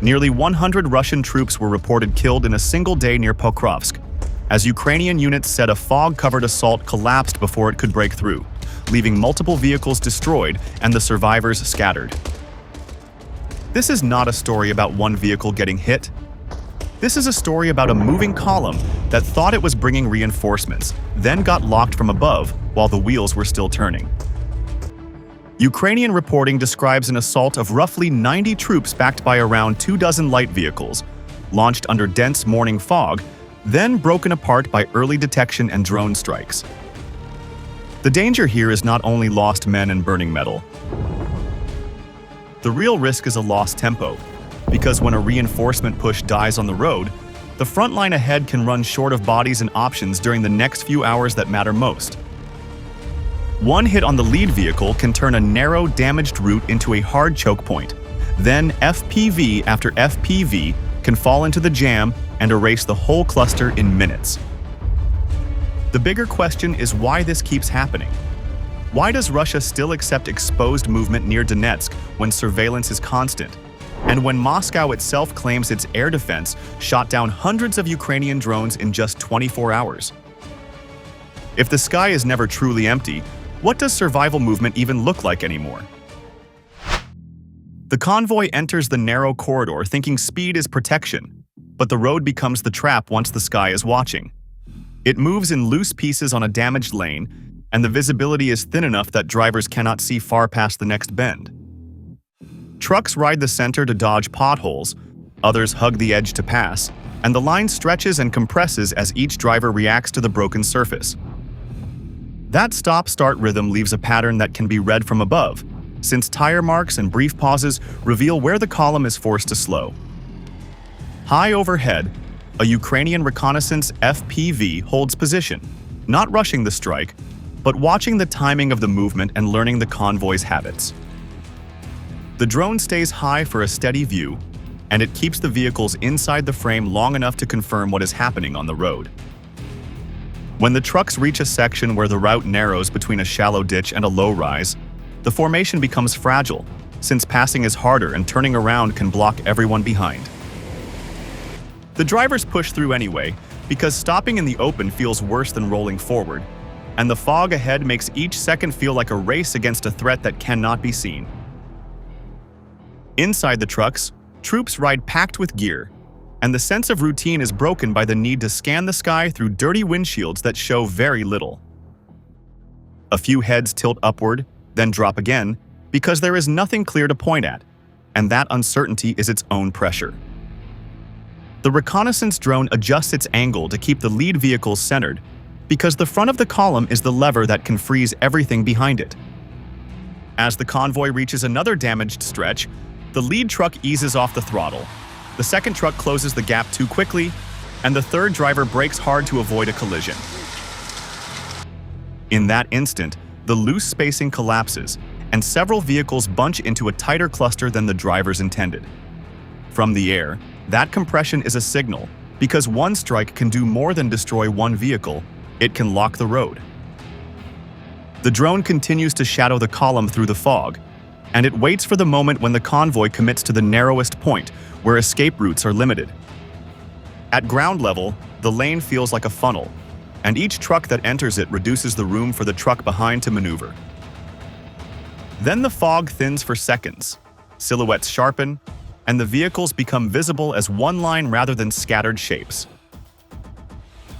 Nearly 100 Russian troops were reported killed in a single day near Pokrovsk, as Ukrainian units said a fog-covered assault collapsed before it could break through, leaving multiple vehicles destroyed and the survivors scattered. This is not a story about one vehicle getting hit. This is a story about a moving column that thought it was bringing reinforcements, then got locked from above while the wheels were still turning. Ukrainian reporting describes an assault of roughly 90 troops backed by around 24 light vehicles, launched under dense morning fog, then broken apart by early detection and drone strikes. The danger here is not only lost men and burning metal. The real risk is a lost tempo, because when a reinforcement push dies on the road, the front line ahead can run short of bodies and options during the next few hours that matter most. One hit on the lead vehicle can turn a narrow, damaged route into a hard choke point. Then FPV after FPV can fall into the jam and erase the whole cluster in minutes. The bigger question is why this keeps happening. Why does Russia still accept exposed movement near Donetsk when surveillance is constant? And when Moscow itself claims its air defense shot down hundreds of Ukrainian drones in just 24 hours? If the sky is never truly empty, what does survival movement even look like anymore? The convoy enters the narrow corridor thinking speed is protection, but the road becomes the trap once the sky is watching. It moves in loose pieces on a damaged lane, and the visibility is thin enough that drivers cannot see far past the next bend. Trucks ride the center to dodge potholes, others hug the edge to pass, and the line stretches and compresses as each driver reacts to the broken surface. That stop-start rhythm leaves a pattern that can be read from above, since tire marks and brief pauses reveal where the column is forced to slow. High overhead, a Ukrainian reconnaissance FPV holds position, not rushing the strike, but watching the timing of the movement and learning the convoy's habits. The drone stays high for a steady view, and it keeps the vehicles inside the frame long enough to confirm what is happening on the road. When the trucks reach a section where the route narrows between a shallow ditch and a low rise, the formation becomes fragile, since passing is harder and turning around can block everyone behind. The drivers push through anyway, because stopping in the open feels worse than rolling forward, and the fog ahead makes each second feel like a race against a threat that cannot be seen. Inside the trucks, troops ride packed with gear, and the sense of routine is broken by the need to scan the sky through dirty windshields that show very little. A few heads tilt upward, then drop again, because there is nothing clear to point at, and that uncertainty is its own pressure. The reconnaissance drone adjusts its angle to keep the lead vehicles centered, because the front of the column is the lever that can freeze everything behind it. As the convoy reaches another damaged stretch, the lead truck eases off the throttle. The second truck closes the gap too quickly, and the third driver brakes hard to avoid a collision. In that instant, the loose spacing collapses, and several vehicles bunch into a tighter cluster than the drivers intended. From the air, that compression is a signal, because one strike can do more than destroy one vehicle, it can lock the road. The drone continues to shadow the column through the fog, and it waits for the moment when the convoy commits to the narrowest point, where escape routes are limited. At ground level, the lane feels like a funnel, and each truck that enters it reduces the room for the truck behind to maneuver. Then the fog thins for seconds, silhouettes sharpen, and the vehicles become visible as one line rather than scattered shapes.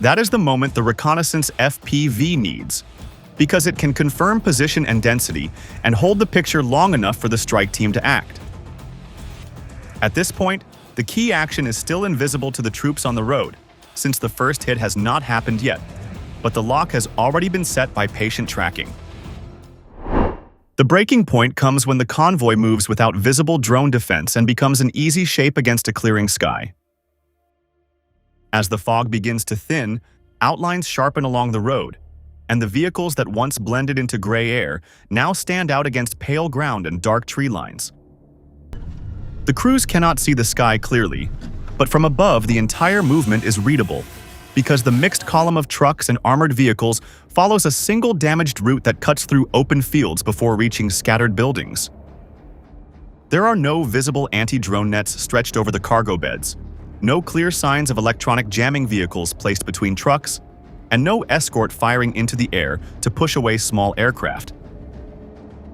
That is the moment the reconnaissance FPV needs, because it can confirm position and density and hold the picture long enough for the strike team to act. At this point, the key action is still invisible to the troops on the road, since the first hit has not happened yet, but the lock has already been set by patient tracking. The breaking point comes when the convoy moves without visible drone defense and becomes an easy shape against a clearing sky. As the fog begins to thin, outlines sharpen along the road, and the vehicles that once blended into gray air now stand out against pale ground and dark tree lines. The crews cannot see the sky clearly, but from above the entire movement is readable, because the mixed column of trucks and armored vehicles follows a single damaged route that cuts through open fields before reaching scattered buildings. There are no visible anti-drone nets stretched over the cargo beds, no clear signs of electronic jamming vehicles placed between trucks, and no escort firing into the air to push away small aircraft.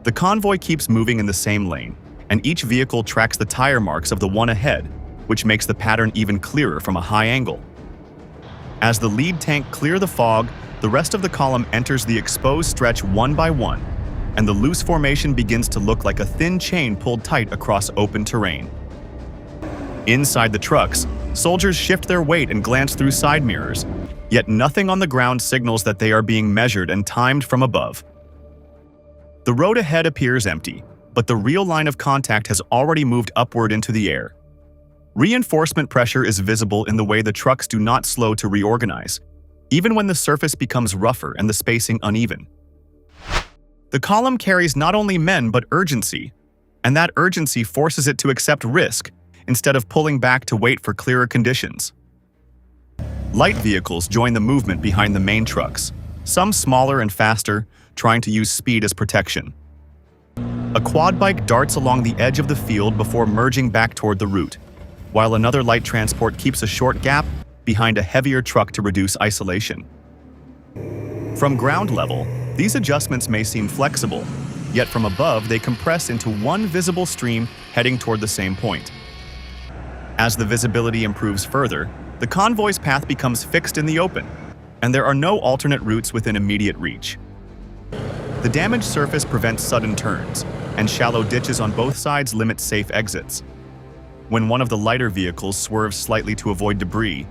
The convoy keeps moving in the same lane, and each vehicle tracks the tire marks of the one ahead, which makes the pattern even clearer from a high angle. As the lead tank clears the fog, the rest of the column enters the exposed stretch one by one, and the loose formation begins to look like a thin chain pulled tight across open terrain. Inside the trucks, soldiers shift their weight and glance through side mirrors, yet nothing on the ground signals that they are being measured and timed from above. The road ahead appears empty, but the real line of contact has already moved upward into the air. Reinforcement pressure is visible in the way the trucks do not slow to reorganize, even when the surface becomes rougher and the spacing uneven. The column carries not only men but urgency, and that urgency forces it to accept risk instead of pulling back to wait for clearer conditions. Light vehicles join the movement behind the main trucks, some smaller and faster, trying to use speed as protection. A quad bike darts along the edge of the field before merging back toward the route, while another light transport keeps a short gap behind a heavier truck to reduce isolation. From ground level, these adjustments may seem flexible, yet from above they compress into one visible stream heading toward the same point. As the visibility improves further, the convoy's path becomes fixed in the open, and there are no alternate routes within immediate reach. The damaged surface prevents sudden turns, and shallow ditches on both sides limit safe exits. When one of the lighter vehicles swerves slightly to avoid debris,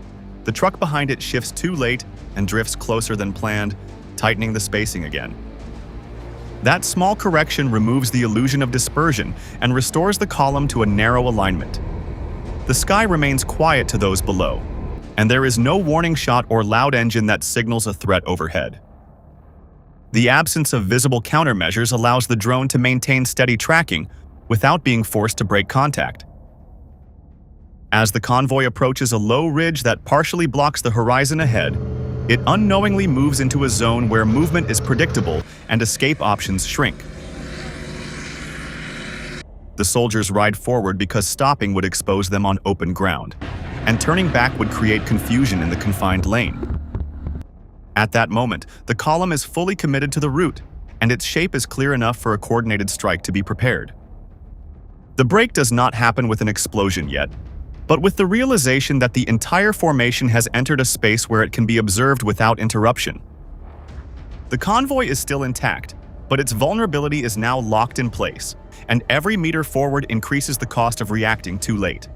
the truck behind it shifts too late and drifts closer than planned, tightening the spacing again. That small correction removes the illusion of dispersion and restores the column to a narrow alignment. The sky remains quiet to those below, and there is no warning shot or loud engine that signals a threat overhead. The absence of visible countermeasures allows the drone to maintain steady tracking without being forced to break contact. As the convoy approaches a low ridge that partially blocks the horizon ahead, it unknowingly moves into a zone where movement is predictable and escape options shrink. The soldiers ride forward because stopping would expose them on open ground, and turning back would create confusion in the confined lane. At that moment, the column is fully committed to the route, and its shape is clear enough for a coordinated strike to be prepared. The break does not happen with an explosion yet, but with the realization that the entire formation has entered a space where it can be observed without interruption. The convoy is still intact, but its vulnerability is now locked in place, and every meter forward increases the cost of reacting too late.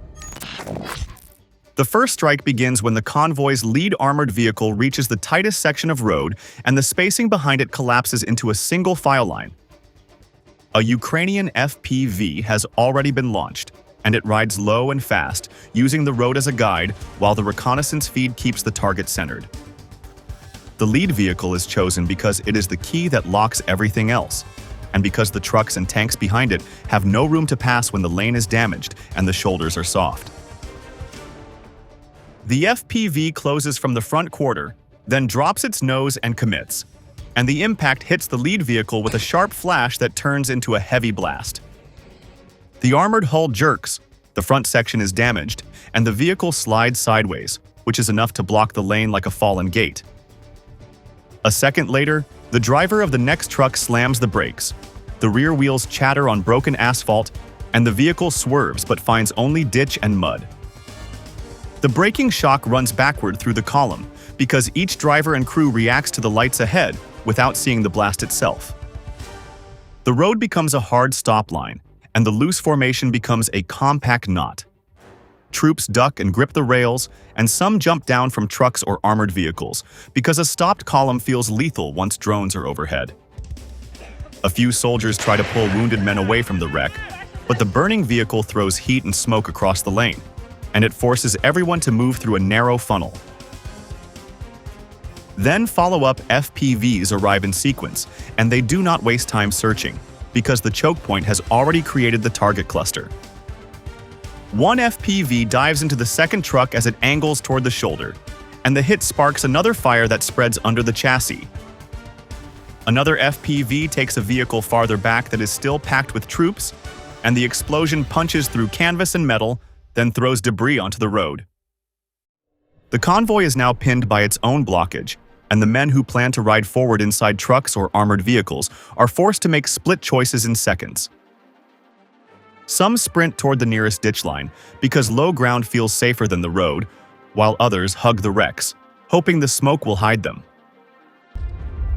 The first strike begins when the convoy's lead armored vehicle reaches the tightest section of road and the spacing behind it collapses into a single file line. A Ukrainian FPV has already been launched, and it rides low and fast, using the road as a guide while the reconnaissance feed keeps the target centered. The lead vehicle is chosen because it is the key that locks everything else, and because the trucks and tanks behind it have no room to pass when the lane is damaged and the shoulders are soft. The FPV closes from the front quarter, then drops its nose and commits, and the impact hits the lead vehicle with a sharp flash that turns into a heavy blast. The armored hull jerks, the front section is damaged, and the vehicle slides sideways, which is enough to block the lane like a fallen gate. A second later, the driver of the next truck slams the brakes. The rear wheels chatter on broken asphalt, and the vehicle swerves but finds only ditch and mud. The braking shock runs backward through the column because each driver and crew reacts to the lights ahead without seeing the blast itself. The road becomes a hard stop line, and the loose formation becomes a compact knot. Troops duck and grip the rails, and some jump down from trucks or armored vehicles, because a stopped column feels lethal once drones are overhead. A few soldiers try to pull wounded men away from the wreck, but the burning vehicle throws heat and smoke across the lane, and it forces everyone to move through a narrow funnel. Then follow-up FPVs arrive in sequence, and they do not waste time searching, because the choke point has already created the target cluster. One FPV dives into the second truck as it angles toward the shoulder, and the hit sparks another fire that spreads under the chassis. Another FPV takes a vehicle farther back that is still packed with troops, and the explosion punches through canvas and metal, then throws debris onto the road. The convoy is now pinned by its own blockage, and the men who plan to ride forward inside trucks or armored vehicles are forced to make split choices in seconds. Some sprint toward the nearest ditch line because low ground feels safer than the road, while others hug the wrecks, hoping the smoke will hide them.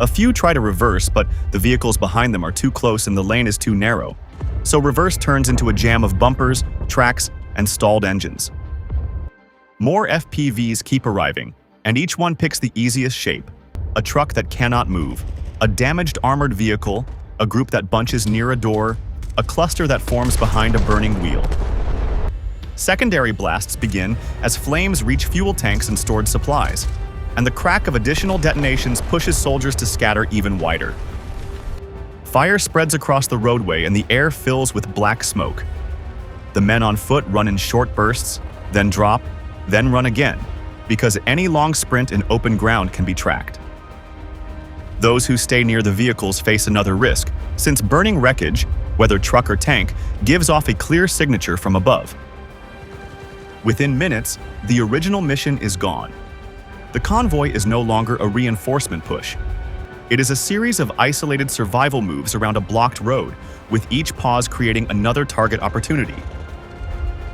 A few try to reverse, but the vehicles behind them are too close and the lane is too narrow, so reverse turns into a jam of bumpers, tracks, and stalled engines. More FPVs keep arriving, and each one picks the easiest shape: a truck that cannot move, a damaged armored vehicle, a group that bunches near a door, a cluster that forms behind a burning wheel. Secondary blasts begin as flames reach fuel tanks and stored supplies, and the crack of additional detonations pushes soldiers to scatter even wider. Fire spreads across the roadway and the air fills with black smoke. The men on foot run in short bursts, then drop, then run again, because any long sprint in open ground can be tracked. Those who stay near the vehicles face another risk, since burning wreckage, whether truck or tank, gives off a clear signature from above. Within minutes, the original mission is gone. The convoy is no longer a reinforcement push. It is a series of isolated survival moves around a blocked road, with each pause creating another target opportunity.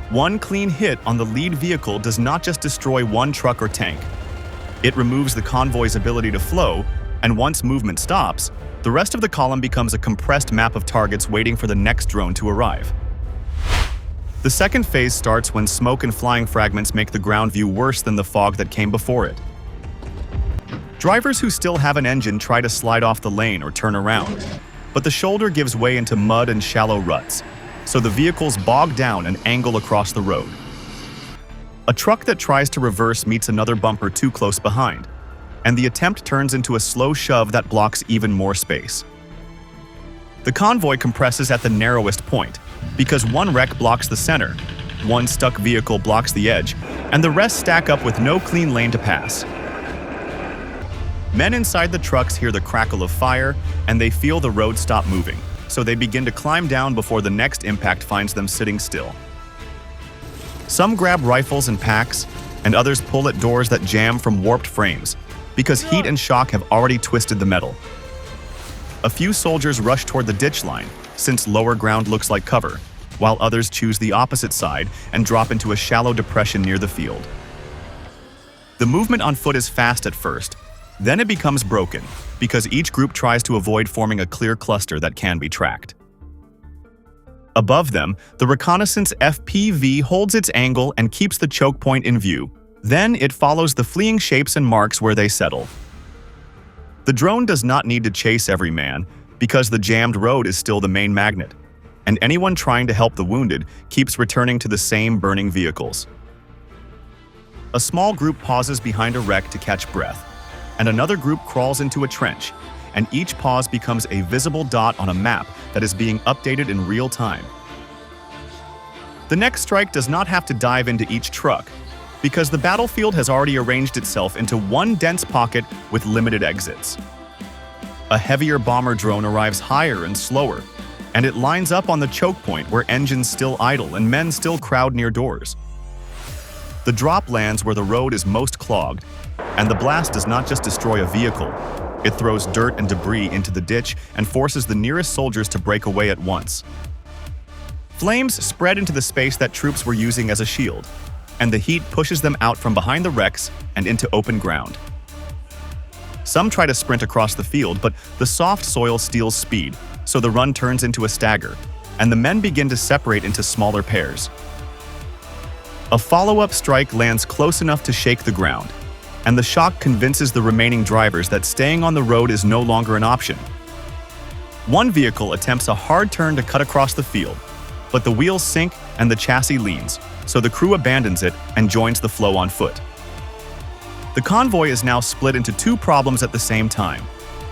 One clean hit on the lead vehicle does not just destroy one truck or tank. It removes the convoy's ability to flow, and once movement stops, the rest of the column becomes a compressed map of targets waiting for the next drone to arrive. The second phase starts when smoke and flying fragments make the ground view worse than the fog that came before it. Drivers who still have an engine try to slide off the lane or turn around, but the shoulder gives way into mud and shallow ruts, so the vehicles bog down and angle across the road. A truck that tries to reverse meets another bumper too close behind, and the attempt turns into a slow shove that blocks even more space. The convoy compresses at the narrowest point, because one wreck blocks the center, one stuck vehicle blocks the edge, and the rest stack up with no clean lane to pass. Men inside the trucks hear the crackle of fire, and they feel the road stop moving, so they begin to climb down before the next impact finds them sitting still. Some grab rifles and packs, and others pull at doors that jam from warped frames, because heat and shock have already twisted the metal. A few soldiers rush toward the ditch line, since lower ground looks like cover, while others choose the opposite side and drop into a shallow depression near the field. The movement on foot is fast at first, then it becomes broken, because each group tries to avoid forming a clear cluster that can be tracked. Above them, the reconnaissance FPV holds its angle and keeps the choke point in view. Then it follows the fleeing shapes and marks where they settle. The drone does not need to chase every man, because the jammed road is still the main magnet, and anyone trying to help the wounded keeps returning to the same burning vehicles. A small group pauses behind a wreck to catch breath, and another group crawls into a trench, and each pause becomes a visible dot on a map that is being updated in real time. The next strike does not have to dive into each truck, because the battlefield has already arranged itself into one dense pocket with limited exits. A heavier bomber drone arrives higher and slower, and it lines up on the choke point where engines still idle and men still crowd near doors. The drop lands where the road is most clogged, and the blast does not just destroy a vehicle, it throws dirt and debris into the ditch and forces the nearest soldiers to break away at once. Flames spread into the space that troops were using as a shield, and the heat pushes them out from behind the wrecks and into open ground. Some try to sprint across the field, but the soft soil steals speed, so the run turns into a stagger, and the men begin to separate into smaller pairs. A follow-up strike lands close enough to shake the ground, and the shock convinces the remaining drivers that staying on the road is no longer an option. One vehicle attempts a hard turn to cut across the field, but the wheels sink and the chassis leans, so the crew abandons it and joins the flow on foot. The convoy is now split into two problems at the same time,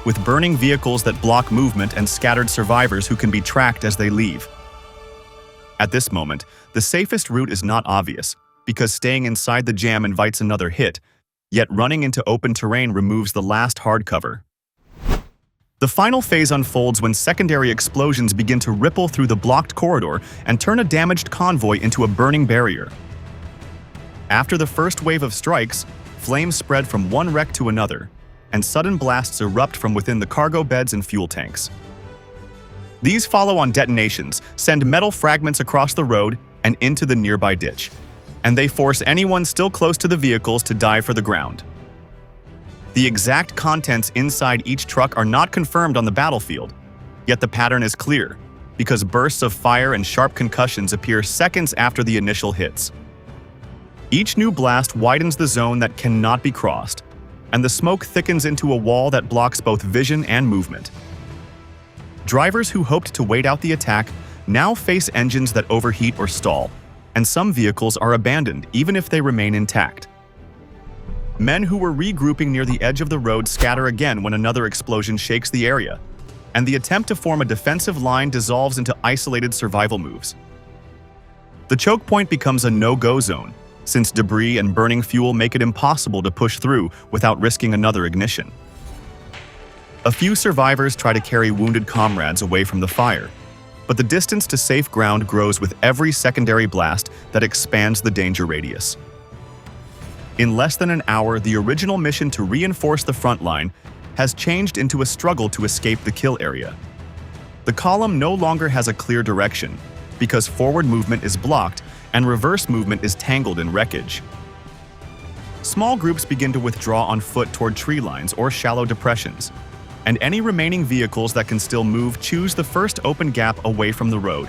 with burning vehicles that block movement and scattered survivors who can be tracked as they leave. At this moment, the safest route is not obvious, because staying inside the jam invites another hit, yet running into open terrain removes the last hard cover. The final phase unfolds when secondary explosions begin to ripple through the blocked corridor and turn a damaged convoy into a burning barrier. After the first wave of strikes, flames spread from one wreck to another, and sudden blasts erupt from within the cargo beds and fuel tanks. These follow-on detonations send metal fragments across the road and into the nearby ditch, and they force anyone still close to the vehicles to dive for the ground. The exact contents inside each truck are not confirmed on the battlefield, yet the pattern is clear, because bursts of fire and sharp concussions appear seconds after the initial hits. Each new blast widens the zone that cannot be crossed, and the smoke thickens into a wall that blocks both vision and movement. Drivers who hoped to wait out the attack now face engines that overheat or stall, and some vehicles are abandoned even if they remain intact. Men who were regrouping near the edge of the road scatter again when another explosion shakes the area, and the attempt to form a defensive line dissolves into isolated survival moves. The choke point becomes a no-go zone, since debris and burning fuel make it impossible to push through without risking another ignition. A few survivors try to carry wounded comrades away from the fire, but the distance to safe ground grows with every secondary blast that expands the danger radius. In less than an hour, the original mission to reinforce the front line has changed into a struggle to escape the kill area. The column no longer has a clear direction, because forward movement is blocked and reverse movement is tangled in wreckage. Small groups begin to withdraw on foot toward tree lines or shallow depressions, and any remaining vehicles that can still move choose the first open gap away from the road.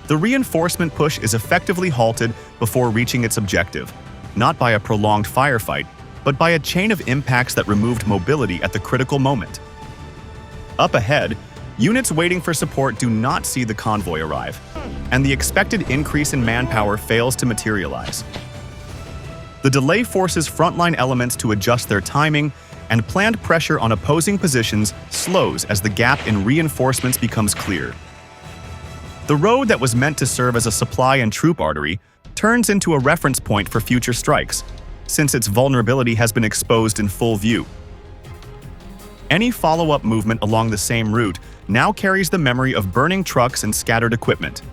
The reinforcement push is effectively halted before reaching its objective, not by a prolonged firefight, but by a chain of impacts that removed mobility at the critical moment. Up ahead, units waiting for support do not see the convoy arrive, and the expected increase in manpower fails to materialize. The delay forces frontline elements to adjust their timing, and planned pressure on opposing positions slows as the gap in reinforcements becomes clear. The road that was meant to serve as a supply and troop artery turns into a reference point for future strikes, since its vulnerability has been exposed in full view. Any follow-up movement along the same route now carries the memory of burning trucks and scattered equipment.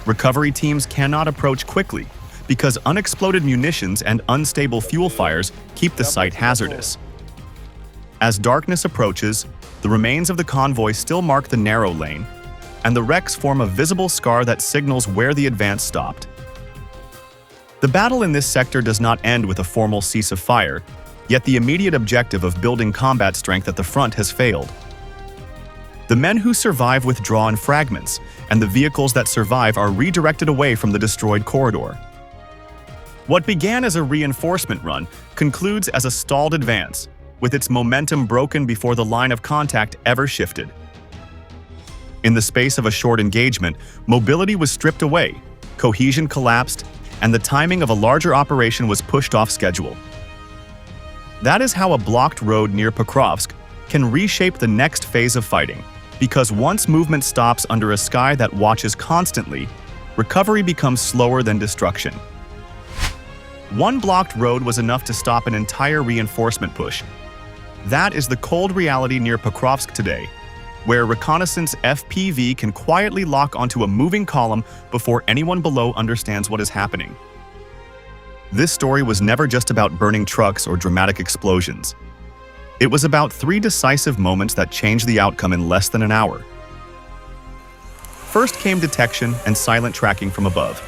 Recovery teams cannot approach quickly, because unexploded munitions and unstable fuel fires keep the site hazardous. As darkness approaches, the remains of the convoy still mark the narrow lane, and the wrecks form a visible scar that signals where the advance stopped. The battle in this sector does not end with a formal cease of fire, yet the immediate objective of building combat strength at the front has failed. The men who survive withdraw in fragments, and the vehicles that survive are redirected away from the destroyed corridor. What began as a reinforcement run concludes as a stalled advance, with its momentum broken before the line of contact ever shifted. In the space of a short engagement, mobility was stripped away, cohesion collapsed, and the timing of a larger operation was pushed off schedule. That is how a blocked road near Pokrovsk can reshape the next phase of fighting, because once movement stops under a sky that watches constantly, recovery becomes slower than destruction. One blocked road was enough to stop an entire reinforcement push. That is the cold reality near Pokrovsk today, where reconnaissance FPV can quietly lock onto a moving column before anyone below understands what is happening. This story was never just about burning trucks or dramatic explosions. It was about 3 decisive moments that changed the outcome in less than an hour. First came detection and silent tracking from above.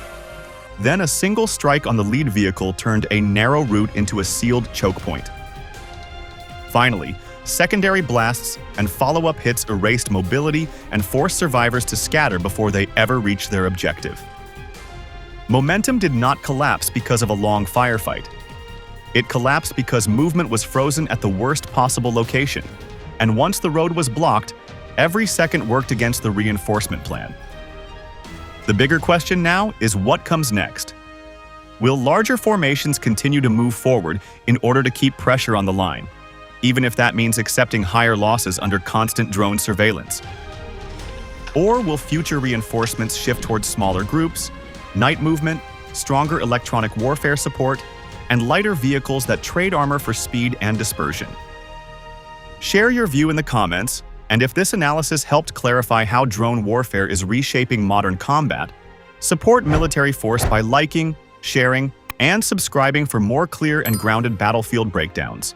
Then a single strike on the lead vehicle turned a narrow route into a sealed choke point. Finally, secondary blasts and follow-up hits erased mobility and forced survivors to scatter before they ever reached their objective. Momentum did not collapse because of a long firefight. It collapsed because movement was frozen at the worst possible location, and once the road was blocked, every second worked against the reinforcement plan. The bigger question now is what comes next. Will larger formations continue to move forward in order to keep pressure on the line, even if that means accepting higher losses under constant drone surveillance? Or will future reinforcements shift towards smaller groups, night movement, stronger electronic warfare support, and lighter vehicles that trade armor for speed and dispersion? Share your view in the comments, and if this analysis helped clarify how drone warfare is reshaping modern combat, support military force by liking, sharing, and subscribing for more clear and grounded battlefield breakdowns.